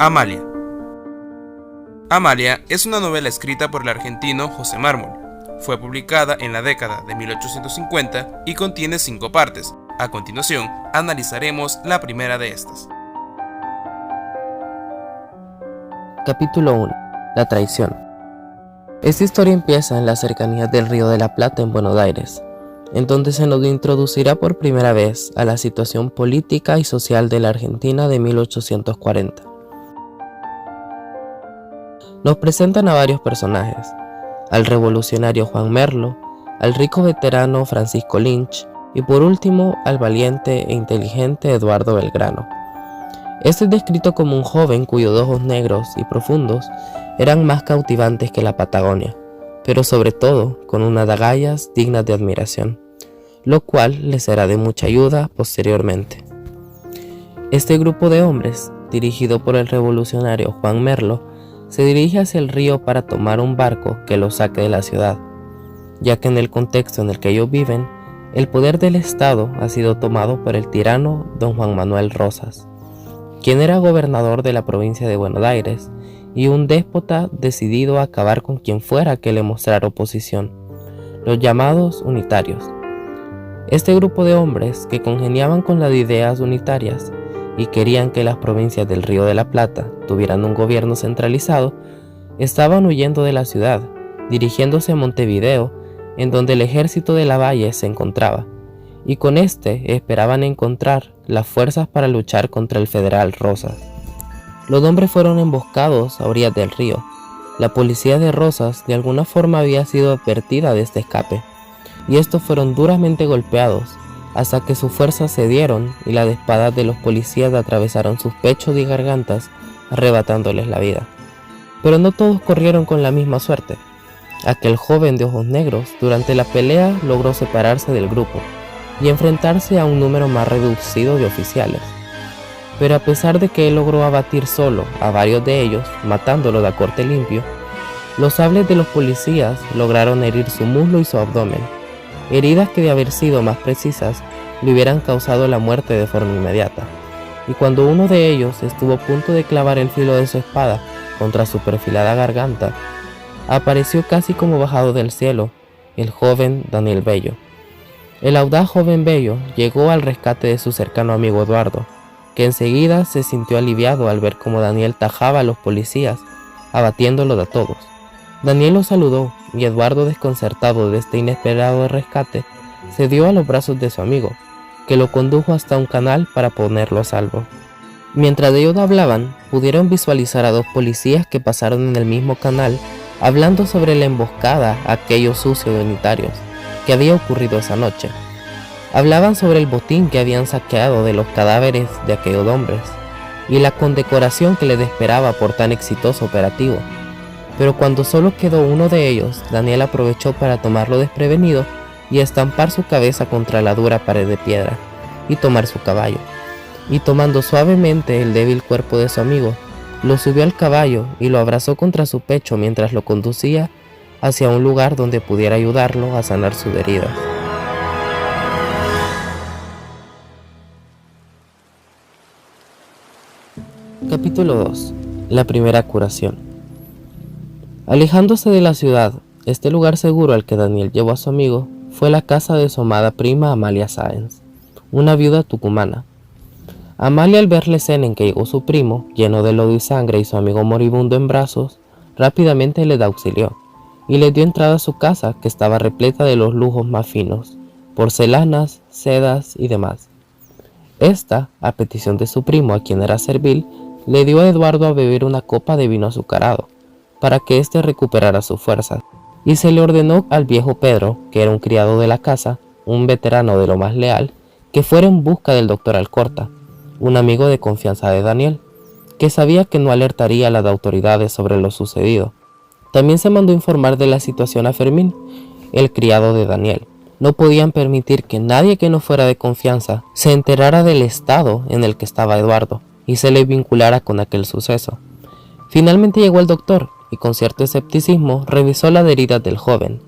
Amalia. Amalia es una novela escrita por el argentino José Mármol. Fue publicada en la década de 1850 y contiene 5 partes. A continuación, analizaremos la primera de estas. Capítulo 1. La traición. Esta historia empieza en las cercanías del Río de la Plata en Buenos Aires, en donde se nos introducirá por primera vez a la situación política y social de la Argentina de 1840. Nos presentan a varios personajes: al revolucionario Juan Merlo, al rico veterano Francisco Lynch y por último al valiente e inteligente Eduardo Belgrano. Este es descrito como un joven cuyos ojos negros y profundos eran más cautivantes que la Patagonia, pero sobre todo con unas agallas dignas de admiración, lo cual le será de mucha ayuda posteriormente. Este grupo de hombres, dirigido por el revolucionario Juan Merlo, se dirige hacia el río para tomar un barco que los saque de la ciudad, ya que en el contexto en el que ellos viven, el poder del Estado ha sido tomado por el tirano don Juan Manuel Rosas, quien era gobernador de la provincia de Buenos Aires y un déspota decidido a acabar con quien fuera que le mostrara oposición, los llamados unitarios. Este grupo de hombres que congeniaban con las ideas unitarias y querían que las provincias del Río de la Plata tuvieran un gobierno centralizado, estaban huyendo de la ciudad, dirigiéndose a Montevideo, en donde el ejército de Lavalle se encontraba, y con este esperaban encontrar las fuerzas para luchar contra el federal Rosas. Los hombres fueron emboscados a orillas del río. La policía de Rosas de alguna forma había sido advertida de este escape, y estos fueron duramente golpeados, hasta que sus fuerzas cedieron y las espadas de los policías atravesaron sus pechos y gargantas, arrebatándoles la vida. Pero no todos corrieron con la misma suerte. Aquel joven de ojos negros, durante la pelea, logró separarse del grupo y enfrentarse a un número más reducido de oficiales. Pero a pesar de que él logró abatir solo a varios de ellos, matándolos a corte limpio, los sables de los policías lograron herir su muslo y su abdomen, heridas que de haber sido más precisas le hubieran causado la muerte de forma inmediata. Y cuando uno de ellos estuvo a punto de clavar el filo de su espada contra su perfilada garganta, apareció casi como bajado del cielo el joven Daniel Bello. El audaz joven Bello llegó al rescate de su cercano amigo Eduardo, que enseguida se sintió aliviado al ver cómo Daniel tajaba a los policías, abatiéndolos a todos. Daniel lo saludó y Eduardo, desconcertado de este inesperado rescate, se dio a los brazos de su amigo, que lo condujo hasta un canal para ponerlo a salvo. Mientras ellos hablaban, pudieron visualizar a 2 policías que pasaron en el mismo canal, hablando sobre la emboscada a aquellos sucios unitarios que había ocurrido esa noche. Hablaban sobre el botín que habían saqueado de los cadáveres de aquellos hombres y la condecoración que les esperaba por tan exitoso operativo. Pero cuando solo quedó uno de ellos, Daniel aprovechó para tomarlo desprevenido y estampar su cabeza contra la dura pared de piedra y tomar su caballo. Y tomando suavemente el débil cuerpo de su amigo, lo subió al caballo y lo abrazó contra su pecho mientras lo conducía hacia un lugar donde pudiera ayudarlo a sanar sus heridas. Capítulo 2. La primera curación. Alejándose de la ciudad, este lugar seguro al que Daniel llevó a su amigo fue la casa de su amada prima Amalia Sáenz, una viuda tucumana. Amalia, al ver la escena en que llegó su primo, lleno de lodo y sangre, y su amigo moribundo en brazos, rápidamente le auxilió y le dio entrada a su casa, que estaba repleta de los lujos más finos, porcelanas, sedas y demás. Esta, a petición de su primo, a quien era servil, le dio a Eduardo a beber una copa de vino azucarado, para que éste recuperara sus fuerzas, y se le ordenó al viejo Pedro, que era un criado de la casa, un veterano de lo más leal, que fuera en busca del doctor Alcorta, un amigo de confianza de Daniel, que sabía que no alertaría a las autoridades sobre lo sucedido. También se mandó informar de la situación a Fermín, el criado de Daniel. No podían permitir que nadie que no fuera de confianza se enterara del estado en el que estaba Eduardo y se le vinculara con aquel suceso. Finalmente llegó el doctor y con cierto escepticismo revisó las heridas del joven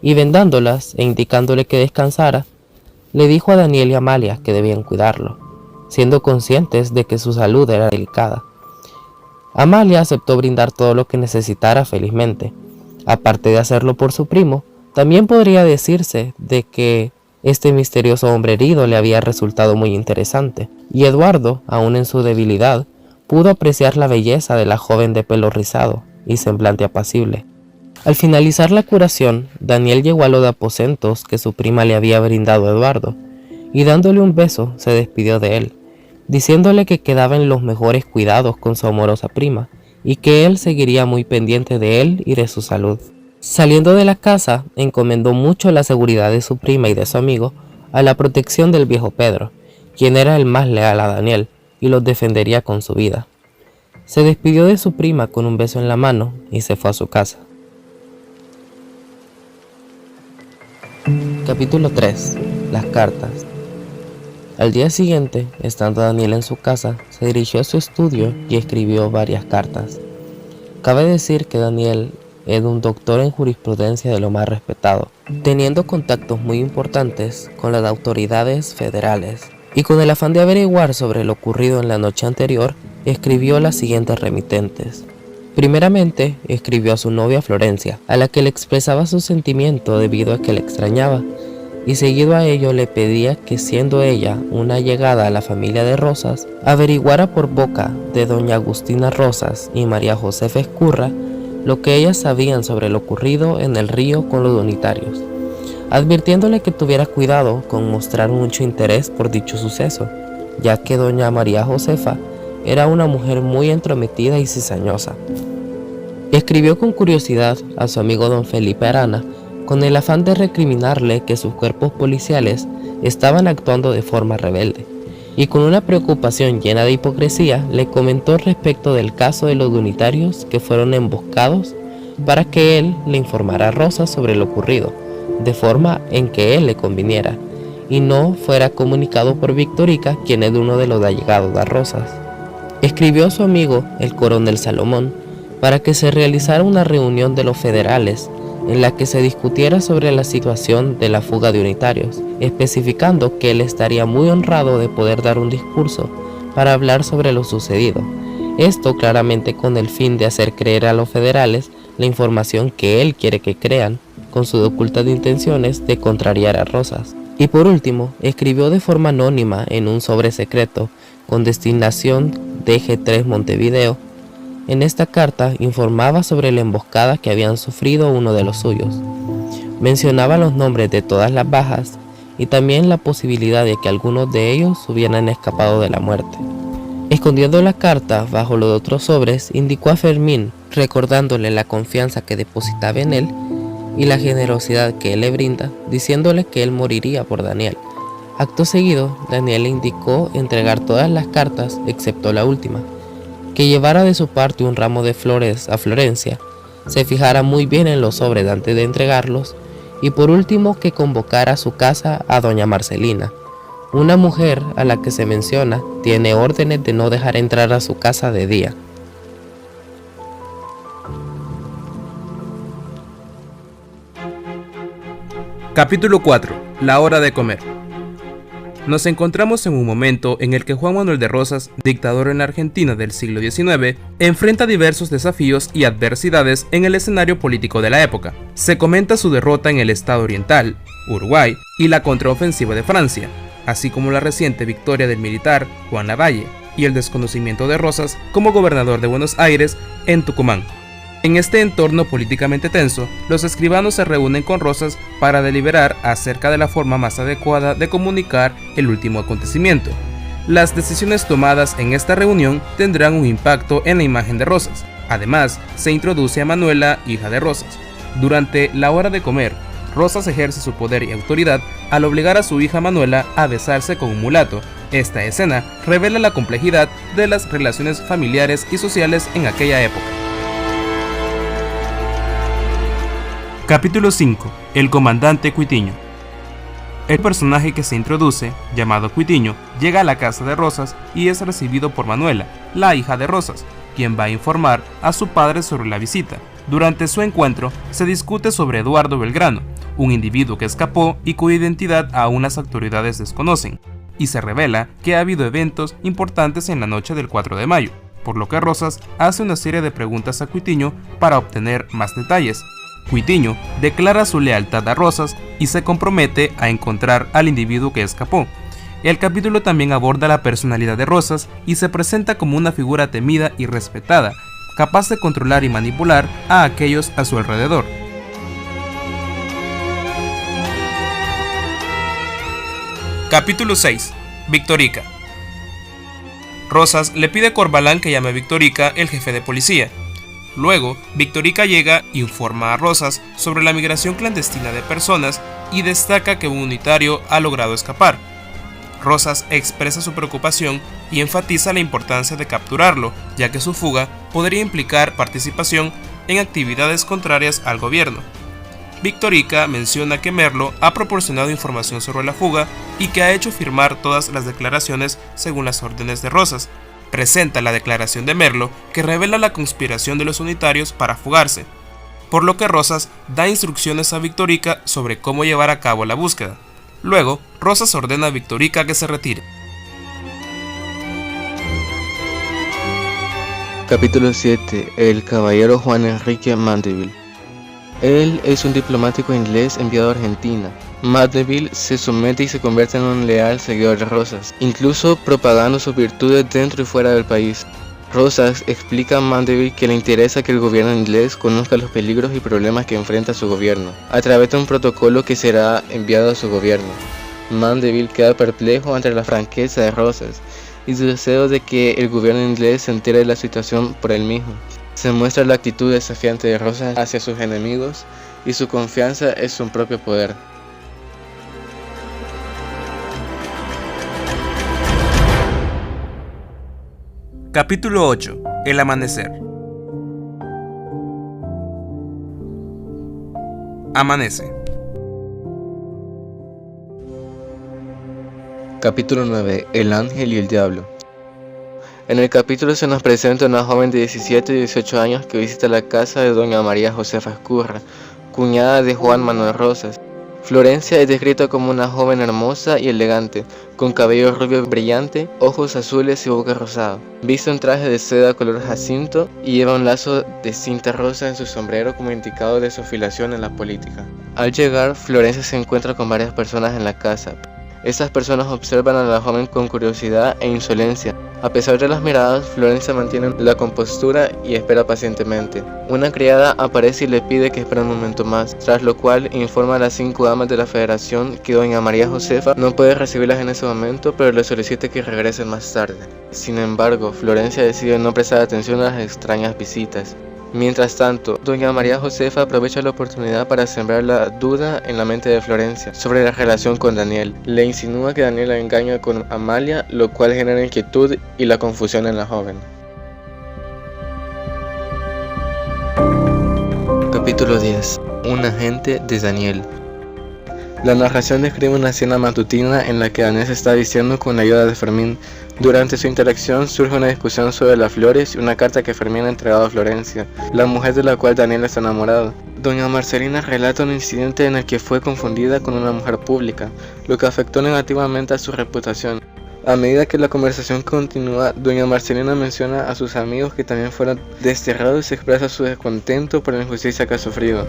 y vendándolas e indicándole que descansara, le dijo a Daniel y Amalia que debían cuidarlo, siendo conscientes de que su salud era delicada. Amalia aceptó brindar todo lo que necesitara felizmente. Aparte de hacerlo por su primo, también podría decirse de que este misterioso hombre herido le había resultado muy interesante, y Eduardo, aun en su debilidad, pudo apreciar la belleza de la joven de pelo rizado y semblante apacible. Al finalizar la curación, Daniel llegó a lo de aposentos que su prima le había brindado a Eduardo, y dándole un beso se despidió de él, diciéndole que quedaba en los mejores cuidados con su amorosa prima, y que él seguiría muy pendiente de él y de su salud. Saliendo de la casa, encomendó mucho la seguridad de su prima y de su amigo a la protección del viejo Pedro, quien era el más leal a Daniel y los defendería con su vida. Se despidió de su prima con un beso en la mano y se fue a su casa. Capítulo 3. Las cartas. Al día siguiente, estando Daniel en su casa, se dirigió a su estudio y escribió varias cartas. Cabe decir que Daniel era un doctor en jurisprudencia de lo más respetado, teniendo contactos muy importantes con las autoridades federales, y con el afán de averiguar sobre lo ocurrido en la noche anterior, escribió las siguientes remitentes. Primeramente, escribió a su novia Florencia, a la que le expresaba su sentimiento debido a que le extrañaba, y seguido a ello le pedía que, siendo ella una allegada a la familia de Rosas, averiguara por boca de doña Agustina Rosas y María Josefa Ezcurra lo que ellas sabían sobre lo ocurrido en el río con los unitarios, advirtiéndole que tuviera cuidado con mostrar mucho interés por dicho suceso, ya que doña María Josefa era una mujer muy entrometida y cizañosa. Escribió con curiosidad a su amigo don Felipe Arana, con el afán de recriminarle que sus cuerpos policiales estaban actuando de forma rebelde, y con una preocupación llena de hipocresía le comentó respecto del caso de los unitarios que fueron emboscados para que él le informara a Rosas sobre lo ocurrido, de forma en que él le conviniera, y no fuera comunicado por Victorica, quien es uno de los allegados a Rosas. Escribió a su amigo, el coronel Salomón, para que se realizara una reunión de los federales en la que se discutiera sobre la situación de la fuga de unitarios, especificando que él estaría muy honrado de poder dar un discurso para hablar sobre lo sucedido. Esto claramente con el fin de hacer creer a los federales la información que él quiere que crean, con sus ocultas intenciones de contrariar a Rosas. Y por último, escribió de forma anónima en un sobre secreto con destinación DG3 Montevideo. En esta carta informaba sobre la emboscada que habían sufrido uno de los suyos. Mencionaba los nombres de todas las bajas y también la posibilidad de que algunos de ellos hubieran escapado de la muerte. Escondiendo la carta bajo los otros sobres, indicó a Fermín, recordándole la confianza que depositaba en él y la generosidad que él le brinda, diciéndole que él moriría por Daniel. Acto seguido, Daniel le indicó entregar todas las cartas, excepto la última, que llevara de su parte un ramo de flores a Florencia, se fijara muy bien en los sobres antes de entregarlos, y por último que convocara a su casa a doña Marcelina, una mujer a la que se menciona tiene órdenes de no dejar entrar a su casa de día. Capítulo 4. La hora de comer. Nos encontramos en un momento en el que Juan Manuel de Rosas, dictador en la Argentina del siglo XIX, enfrenta diversos desafíos y adversidades en el escenario político de la época. Se comenta su derrota en el estado oriental, Uruguay, y la contraofensiva de Francia, así como la reciente victoria del militar Juan Lavalle y el desconocimiento de Rosas como gobernador de Buenos Aires en Tucumán. En este entorno políticamente tenso, los escribanos se reúnen con Rosas para deliberar acerca de la forma más adecuada de comunicar el último acontecimiento. Las decisiones tomadas en esta reunión tendrán un impacto en la imagen de Rosas. Además, se introduce a Manuela, hija de Rosas. Durante la hora de comer, Rosas ejerce su poder y autoridad al obligar a su hija Manuela a besarse con un mulato. Esta escena revela la complejidad de las relaciones familiares y sociales en aquella época. Capítulo 5. El comandante Cuitiño. El personaje que se introduce, llamado Cuitiño, llega a la casa de Rosas y es recibido por Manuela, la hija de Rosas, quien va a informar a su padre sobre la visita. Durante su encuentro, se discute sobre Eduardo Belgrano, un individuo que escapó y cuya identidad aún las autoridades desconocen, y se revela que ha habido eventos importantes en la noche del 4 de mayo. por lo que Rosas hace una serie de preguntas a Cuitiño para obtener más detalles. Cuitiño declara su lealtad a Rosas y se compromete a encontrar al individuo que escapó. El capítulo también aborda la personalidad de Rosas y se presenta como una figura temida y respetada, capaz de controlar y manipular a aquellos a su alrededor. Capítulo 6. Victorica. Rosas le pide a Corbalán que llame a Victorica, el jefe de policía. Luego, Victorica llega e informa a Rosas sobre la migración clandestina de personas y destaca que un unitario ha logrado escapar. Rosas expresa su preocupación y enfatiza la importancia de capturarlo, ya que su fuga podría implicar participación en actividades contrarias al gobierno. Victorica menciona que Merlo ha proporcionado información sobre la fuga y que ha hecho firmar todas las declaraciones según las órdenes de Rosas. Presenta la declaración de Merlo que revela la conspiración de los unitarios para fugarse, por lo que Rosas da instrucciones a Victorica sobre cómo llevar a cabo la búsqueda. Luego, Rosas ordena a Victorica que se retire. Capítulo 7. El caballero Juan Enrique Mandeville. Él es un diplomático inglés enviado a Argentina. Mandeville se somete y se convierte en un leal seguidor de Rosas, incluso propagando sus virtudes dentro y fuera del país. Rosas explica a Mandeville que le interesa que el gobierno inglés conozca los peligros y problemas que enfrenta su gobierno, a través de un protocolo que será enviado a su gobierno. Mandeville queda perplejo ante la franqueza de Rosas y su deseo de que el gobierno inglés se entere de la situación por él mismo. Se muestra la actitud desafiante de Rosas hacia sus enemigos y su confianza en su propio poder. Capítulo 8. El amanecer. Amanece. Capítulo 9. El ángel y el diablo. En el capítulo se nos presenta una joven de 17 y 18 años que visita la casa de doña María Josefa Escurra, cuñada de Juan Manuel Rosas. Florencia es descrita como una joven hermosa y elegante, con cabello rubio brillante, ojos azules y boca rosada. Viste un traje de seda color jacinto y lleva un lazo de cinta rosa en su sombrero como indicado de su afiliación en la política. Al llegar, Florencia se encuentra con varias personas en la casa. Estas personas observan a la joven con curiosidad e insolencia. A pesar de las miradas, Florencia mantiene la compostura y espera pacientemente. Una criada aparece y le pide que espere un momento más, tras lo cual informa a las 5 damas de la federación que doña María Josefa no puede recibirlas en ese momento, pero le solicita que regresen más tarde. Sin embargo, Florencia decide no prestar atención a las extrañas visitas. Mientras tanto, doña María Josefa aprovecha la oportunidad para sembrar la duda en la mente de Florencia sobre la relación con Daniel. Le insinúa que Daniel la engaña con Amalia, lo cual genera inquietud y la confusión en la joven. Capítulo 10. Un agente de Daniel. La narración describe una escena matutina en la que Daniel se está vistiendo con la ayuda de Fermín. Durante su interacción surge una discusión sobre las flores y una carta que Fermín ha entregado a Florencia, la mujer de la cual Daniel está enamorado. Doña Marcelina relata un incidente en el que fue confundida con una mujer pública, lo que afectó negativamente a su reputación. A medida que la conversación continúa, doña Marcelina menciona a sus amigos que también fueron desterrados y se expresa su descontento por la injusticia que ha sufrido.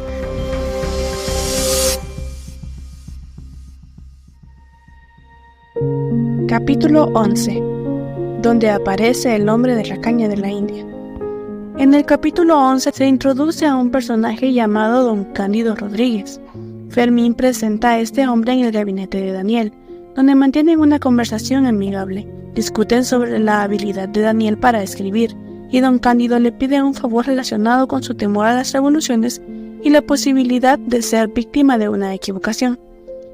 Capítulo 11, donde aparece el hombre de la caña de la India. En el capítulo 11 se introduce a un personaje llamado Don Cándido Rodríguez. Fermín presenta a este hombre en el gabinete de Daniel, donde mantienen una conversación amigable. Discuten sobre la habilidad de Daniel para escribir, y Don Cándido le pide un favor relacionado con su temor a las revoluciones y la posibilidad de ser víctima de una equivocación.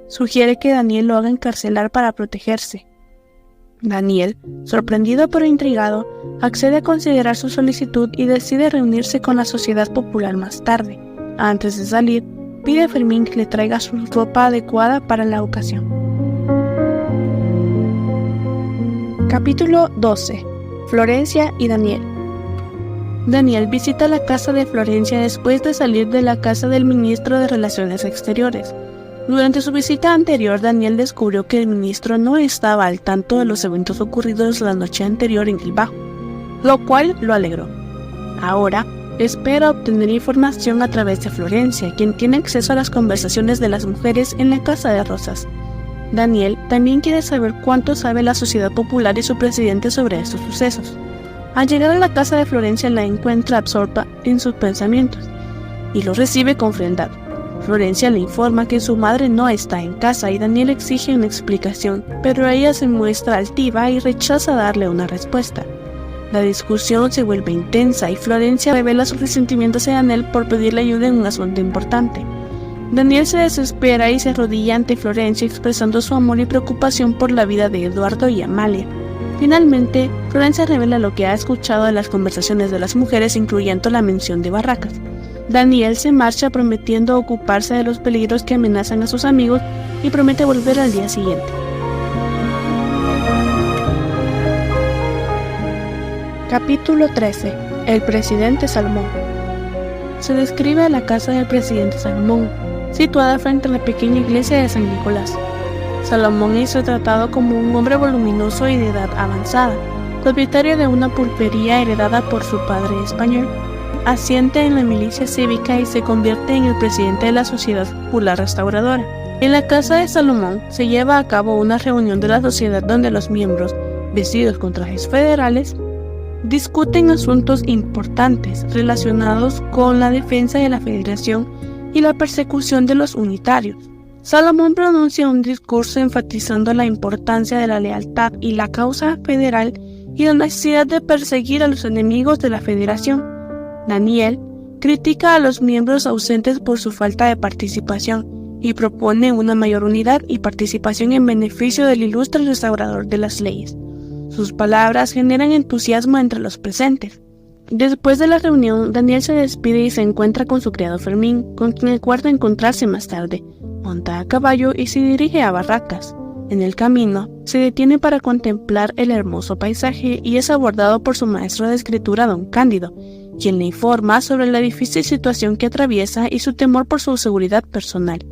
Sugiere que Daniel lo haga encarcelar para protegerse. Daniel, sorprendido pero intrigado, accede a considerar su solicitud y decide reunirse con la Sociedad Popular más tarde. Antes de salir, pide a Fermín que le traiga su ropa adecuada para la ocasión. Capítulo 12. Florencia y Daniel. Daniel visita la casa de Florencia después de salir de la casa del ministro de Relaciones Exteriores. Durante su visita anterior, Daniel descubrió que el ministro no estaba al tanto de los eventos ocurridos la noche anterior en el Bajo. lo cual lo alegró. Ahora espera obtener información a través de Florencia, quien tiene acceso a las conversaciones de las mujeres en la Casa de Rosas. Daniel también quiere saber cuánto sabe la sociedad popular y su presidente sobre estos sucesos. Al llegar a la casa de Florencia la encuentra absorta en sus pensamientos y lo recibe con frialdad. Florencia le informa que su madre no está en casa y Daniel exige una explicación, pero ella se muestra altiva y rechaza darle una respuesta. La discusión se vuelve intensa y Florencia revela sus resentimientos a Daniel por pedirle ayuda en un asunto importante. Daniel se desespera y se arrodilla ante Florencia expresando su amor y preocupación por la vida de Eduardo y Amalia. Finalmente, Florencia revela lo que ha escuchado de las conversaciones de las mujeres, incluyendo la mención de Barracas. Daniel se marcha prometiendo ocuparse de los peligros que amenazan a sus amigos y promete volver al día siguiente. Capítulo 13. El presidente Salomón. Se describe a la casa del presidente Salomón, situada frente a la pequeña iglesia de San Nicolás. Salomón es retratado como un hombre voluminoso y de edad avanzada, propietario de una pulpería heredada por su padre español. Asciende en la milicia cívica y se convierte en el presidente de la Sociedad Popular Restauradora. En la casa de Salomón se lleva a cabo una reunión de la sociedad donde los miembros, vestidos con trajes federales, discuten asuntos importantes relacionados con la defensa de la Federación y la persecución de los unitarios. Salomón pronuncia un discurso enfatizando la importancia de la lealtad y la causa federal y la necesidad de perseguir a los enemigos de la Federación. Daniel critica a los miembros ausentes por su falta de participación y propone una mayor unidad y participación en beneficio del ilustre restaurador de las leyes. Sus palabras generan entusiasmo entre los presentes. Después de la reunión, Daniel se despide y se encuentra con su criado Fermín, con quien acuerda encontrarse más tarde. Monta a caballo y se dirige a Barracas. En el camino, se detiene para contemplar el hermoso paisaje y es abordado por su maestro de escritura, don Cándido, quien le informa sobre la difícil situación que atraviesa y su temor por su seguridad personal.